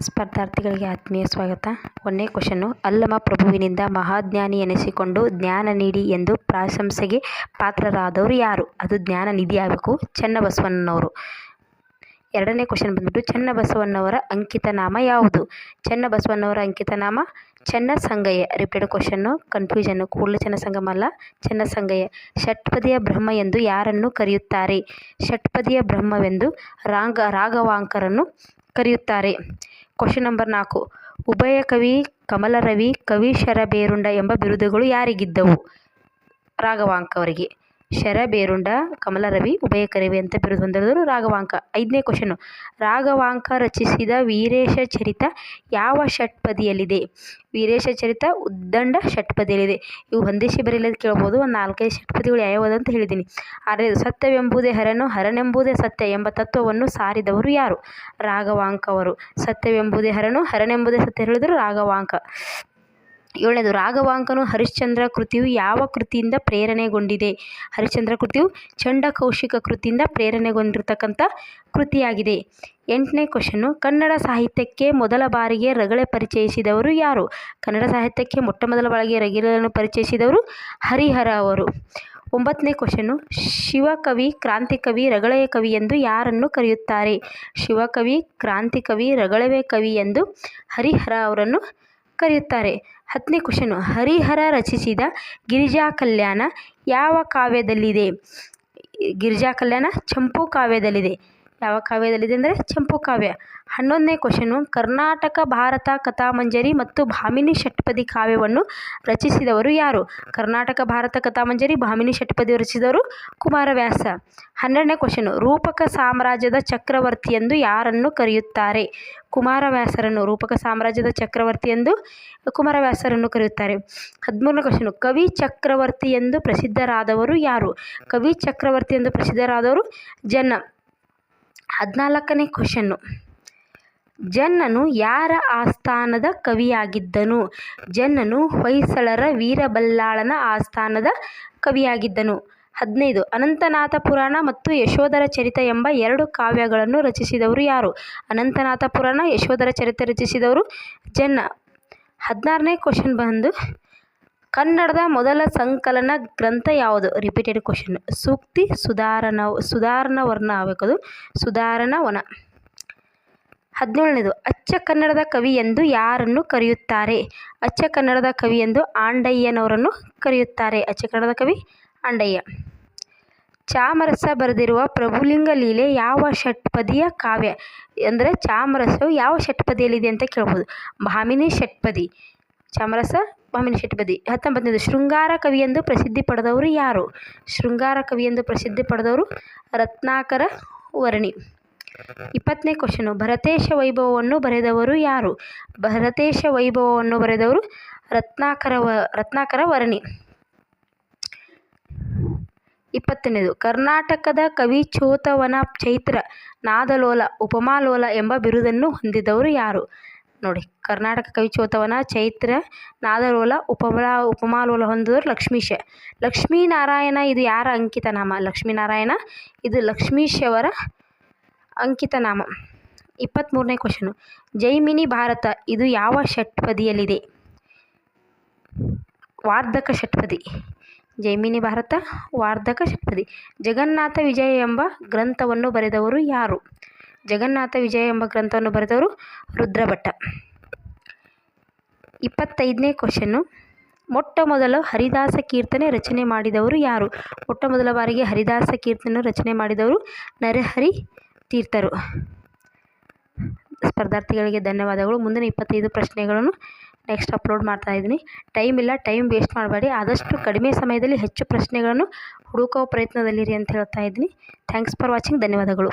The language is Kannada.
ಸ್ಪರ್ಧಾರ್ಥಿಗಳಿಗೆ ಆತ್ಮೀಯ ಸ್ವಾಗತ. 1ನೇ ಕ್ವಶನ್ನು, ಅಲ್ಲಮ ಪ್ರಭುವಿನಿಂದ ಮಹಾಜ್ಞಾನಿ ಎನಿಸಿಕೊಂಡು ಜ್ಞಾನ ನೀಡಿ ಎಂದು ಪ್ರಶಂಸೆಗೆ ಪಾತ್ರರಾದವರು ಯಾರು? ಅದು ಜ್ಞಾನನಿಧಿ ಆಗಬೇಕು, ಚನ್ನಬಸವಣ್ಣನವರು. 2ನೇ ಕ್ವಶನ್ ಬಂದ್ಬಿಟ್ಟು, ಚನ್ನಬಸವಣ್ಣನವರ ಅಂಕಿತನಾಮ ಯಾವುದು? ಚನ್ನಬಸವಣ್ಣನವರ ಅಂಕಿತನಾಮ Channasangayya. Repeated question, confusion. Kudala Channasangama ಅಲ್ಲ, ಚನ್ನಸಂಗಯ್ಯ. ಷಟ್ಪದಿಯ ಬ್ರಹ್ಮ ಎಂದು ಯಾರನ್ನು ಕರೆಯುತ್ತಾರೆ? ಷಟ್ಪದಿಯ ಬ್ರಹ್ಮವೆಂದು ರಾಘವಾಂಕರನ್ನು ಕರೆಯುತ್ತಾರೆ. ಕ್ವಶನ್ ನಂಬರ್ 4, ಉಭಯ ಕವಿ, ಕಮಲರವಿ, ಕವಿ ಶರಬೇರುಂಡ ಎಂಬ ಬಿರುದುಗಳು ಯಾರಿಗಿದ್ದವು? ರಾಘವಾಂಕ ಅವರಿಗೆ. ಶರಬೇರುಂಡ, ಕಮಲರವಿ, ಉಭಯ ಕವಿ ಅಂತ ಬಿರುದು ಹೊಂದಿದವರು ರಾಘವಾಂಕ. 5ನೇ ಕ್ವಶನ್ನು, ರಾಘವಾಂಕ ರಚಿಸಿದ ವೀರೇಶ ಚರಿತ ಯಾವ ಷಟ್ಪದಿಯಲ್ಲಿದೆ? ವೀರೇಶ ಚರಿತ ಉದ್ದಂಡ ಷಟ್ಪದಿಯಲ್ಲಿದೆ. ಇವು ಹೊಂದಿಸಿ ಬರೆಯಲಿದ್ದು ಕೇಳ್ಬೋದು. ಒಂದು 4-5 ಷಟ್ಪದಿಗಳು ಯಾವ್ಯಾವುದು ಅಂತ ಹೇಳಿದ್ದೀನಿ. 6ನೇದು, ಸತ್ಯವೆಂಬುದೇ ಹರನು, ಹರನೆಂಬುದೇ ಸತ್ಯ ಎಂಬ ತತ್ವವನ್ನು ಸಾರಿದವರು ಯಾರು? ರಾಘವಾಂಕ ಅವರು. ಸತ್ಯವೆಂಬುದೇ ಹರನು, ಹರನೆಂಬುದೇ ಸತ್ಯ ಹೇಳಿದರು ರಾಘವಾಂಕ. 7ನೇದು, ರಾಘವಾಂಕನು ಹರಿಶ್ಚಂದ್ರ ಕೃತಿಯು ಯಾವ ಕೃತಿಯಿಂದ ಪ್ರೇರಣೆಗೊಂಡಿದೆ? ಹರಿಶ್ಚಂದ್ರ ಕೃತಿಯು ಚಂಡಕೌಶಿಕ ಕೃತಿಯಿಂದ ಪ್ರೇರಣೆಗೊಂಡಿರ್ತಕ್ಕಂಥ ಕೃತಿಯಾಗಿದೆ. 8ನೇ ಕ್ವಶನ್ನು, ಕನ್ನಡ ಸಾಹಿತ್ಯಕ್ಕೆ ಮೊದಲ ಬಾರಿಗೆ ರಗಳೆ ಪರಿಚಯಿಸಿದವರು ಯಾರು? ಕನ್ನಡ ಸಾಹಿತ್ಯಕ್ಕೆ ಮೊಟ್ಟ ಮೊದಲ ಬಾರಿಗೆ ರಗಳೆಯನ್ನು ಪರಿಚಯಿಸಿದವರು ಹರಿಹರ ಅವರು. 9ನೇ ಕ್ವಶನ್ನು, ಶಿವಕವಿ, ಕ್ರಾಂತಿಕವಿ, ರಗಳೆಯ ಕವಿ ಎಂದು ಯಾರನ್ನು ಕರೆಯುತ್ತಾರೆ? ಶಿವಕವಿ, ಕ್ರಾಂತಿಕವಿ, ರಗಳೆಯ ಕವಿ ಎಂದು ಹರಿಹರ ಅವರನ್ನು ಕರೆಯುತ್ತಾರೆ. 10ನೇ ಕ್ವಶನ್ನು, ಹರಿಹರ ರಚಿಸಿದ ಗಿರಿಜಾ ಕಲ್ಯಾಣ ಯಾವ ಕಾವ್ಯದಲ್ಲಿದೆ? ಗಿರಿಜಾ ಕಲ್ಯಾಣ ಚಂಪೂ ಕಾವ್ಯದಲ್ಲಿದೆ. ಯಾವ ಕಾವ್ಯದಲ್ಲಿದೆ ಅಂದರೆ ಚಂಪೂ ಕಾವ್ಯ. 11ನೇ ಕ್ವಶನ್ನು, ಕರ್ನಾಟಕ ಭಾರತ ಕಥಾಮಂಜರಿ ಮತ್ತು ಭಾಮಿನಿ ಷಟ್ಪದಿ ಕಾವ್ಯವನ್ನು ರಚಿಸಿದವರು ಯಾರು? ಕರ್ನಾಟಕ ಭಾರತ ಕಥಾಮಂಜರಿ, ಭಾಮಿನಿ ಷಟ್ಪದಿ ರಚಿಸಿದವರು ಕುಮಾರವ್ಯಾಸ. 12ನೇ ಕ್ವಶನ್ನು, ರೂಪಕ ಸಾಮ್ರಾಜ್ಯದ ಚಕ್ರವರ್ತಿ ಎಂದು ಯಾರನ್ನು ಕರೆಯುತ್ತಾರೆ? ಕುಮಾರವ್ಯಾಸರನ್ನು. ರೂಪಕ ಸಾಮ್ರಾಜ್ಯದ ಚಕ್ರವರ್ತಿ ಎಂದು ಕುಮಾರವ್ಯಾಸರನ್ನು ಕರೆಯುತ್ತಾರೆ. 13ನೇ ಕ್ವಶನ್ನು, ಕವಿ ಚಕ್ರವರ್ತಿ ಎಂದು ಪ್ರಸಿದ್ಧರಾದವರು ಯಾರು? ಕವಿ ಚಕ್ರವರ್ತಿ ಎಂದು ಪ್ರಸಿದ್ಧರಾದವರು ಜನ್ನ. 14ನೇ ಕ್ವಶನ್ನು, ಜನ್ನನು ಯಾರ ಆಸ್ಥಾನದ ಕವಿಯಾಗಿದ್ದನು? ಜನ್ನನು ಹೊಯ್ಸಳರ ವೀರಬಲ್ಲಾಳನ ಆಸ್ಥಾನದ ಕವಿಯಾಗಿದ್ದನು. 15, ಅನಂತನಾಥ ಪುರಾಣ ಮತ್ತು ಯಶೋಧರ ಚರಿತ ಎಂಬ 2 ಕಾವ್ಯಗಳನ್ನು ರಚಿಸಿದವರು ಯಾರು? ಅನಂತನಾಥ ಪುರಾಣ, ಯಶೋಧರ ಚರಿತ ರಚಿಸಿದವರು ಜನ್ನ. 16ನೇ ಕ್ವಶನ್ ಬಂದು, ಕನ್ನಡದ ಮೊದಲ ಸಂಕಲನ ಗ್ರಂಥ ಯಾವುದು? Repeated question. ಸೂಕ್ತಿ ಸುಧಾರಣವರ್ಣ ಆಗಬೇಕದು, ಸುಧಾರಣವನ. 17ನೇದು, ಅಚ್ಚ ಕನ್ನಡದ ಕವಿ ಎಂದು ಯಾರನ್ನು ಕರೆಯುತ್ತಾರೆ? ಅಚ್ಚ ಕನ್ನಡದ ಕವಿ ಎಂದು ಆಂಡಯ್ಯನವರನ್ನು ಕರೆಯುತ್ತಾರೆ. ಅಚ್ಚ ಕನ್ನಡದ ಕವಿ ಆಂಡಯ್ಯ. ಚಾಮರಸ ಬರೆದಿರುವ ಪ್ರಭುಲಿಂಗ ಲೀಲೆ ಯಾವ ಷಟ್ಪದಿಯ ಕಾವ್ಯ? ಅಂದರೆ ಚಾಮರಸವು ಯಾವ ಷಟ್ಪದಿಯಲ್ಲಿದೆ ಅಂತ ಕೇಳ್ಬೋದು. ಭಾಮಿನಿ ಷಟ್ಪದಿ. ಚಾಮರಸ ಭಾಮಿನಿ ಷಟ್ಪದಿ. 19ನೇದು, ಶೃಂಗಾರ ಕವಿ ಎಂದು ಪ್ರಸಿದ್ಧಿ ಪಡೆದವರು ಯಾರು? ಶೃಂಗಾರ ಕವಿ ಎಂದು ಪ್ರಸಿದ್ಧಿ ಪಡೆದವರು ರತ್ನಾಕರ ವರ್ಣಿ. 20ನೇ ಕ್ವಶನು, ಭರತೇಶ ವೈಭವವನ್ನು ಬರೆದವರು ಯಾರು? ಭರತೇಶ ವೈಭವವನ್ನು ಬರೆದವರು ರತ್ನಾಕರ ವರ್ಣಿ. 20ನೇದು, ಕರ್ನಾಟಕದ ಕವಿ ಚೋತವನ ಚೈತ್ರ, ನಾದಲೋಲ, ಉಪಮಾಲೋಲ ಎಂಬ ಬಿರುದನ್ನು ಹೊಂದಿದವರು ಯಾರು? ನೋಡಿ, ಕರ್ನಾಟಕ ಕವಿ ಚೋತವನ, ಚೈತ್ರ, ನಾದಲೋಲ, ಉಪಮಾಲೋಲ ಹೊಂದಿದವರು ಲಕ್ಷ್ಮೀಶ. ಲಕ್ಷ್ಮೀನಾರಾಯಣ ಇದು ಯಾರ ಅಂಕಿತನಾಮ? ಲಕ್ಷ್ಮೀನಾರಾಯಣ ಇದು ಲಕ್ಷ್ಮೀಶವರ ಅಂಕಿತನಾಮ. 23ನೇ ಕ್ವಶನು, ಜೈಮಿನಿ ಭಾರತ ಇದು ಯಾವ ಷಟ್ಪದಿಯಲ್ಲಿದೆ? ವಾರ್ಧಕ ಷಟ್ಪದಿ. ಜೈಮಿನಿ ಭಾರತ ವಾರ್ಧಕ ಷಟ್ಪದಿ. ಜಗನ್ನಾಥ ವಿಜಯ ಎಂಬ ಗ್ರಂಥವನ್ನು ಬರೆದವರು ಯಾರು? ಜಗನ್ನಾಥ ವಿಜಯ ಎಂಬ ಗ್ರಂಥವನ್ನು ಬರೆದವರು ರುದ್ರಭಟ್ಟ. 25ನೇ ಕ್ವಶನ್ನು, ಮೊಟ್ಟ ಮೊದಲು ಹರಿದಾಸ ಕೀರ್ತನೆ ರಚನೆ ಮಾಡಿದವರು ಯಾರು? ಮೊಟ್ಟ ಮೊದಲ ಬಾರಿಗೆ ಹರಿದಾಸ ಕೀರ್ತನೆ ರಚನೆ ಮಾಡಿದವರು ನರಹರಿ ತೀರ್ಥರು. ಸ್ಪರ್ಧಾರ್ಥಿಗಳಿಗೆ ಧನ್ಯವಾದಗಳು. ಮುಂದಿನ 25 ಪ್ರಶ್ನೆಗಳನ್ನು ನೆಕ್ಸ್ಟ್ ಅಪ್ಲೋಡ್ ಮಾಡ್ತಾ ಇದ್ದೀನಿ. ಟೈಮ್ ಇಲ್ಲ, ಟೈಮ್ ವೇಸ್ಟ್ ಮಾಡಬೇಡಿ. ಆದಷ್ಟು ಕಡಿಮೆ ಸಮಯದಲ್ಲಿ ಹೆಚ್ಚು ಪ್ರಶ್ನೆಗಳನ್ನು ಹುಡುಕುವ ಪ್ರಯತ್ನದಲ್ಲಿರಿ ಅಂತ ಹೇಳ್ತಾ ಇದ್ದೀನಿ. Thanks for watching. ಧನ್ಯವಾದಗಳು.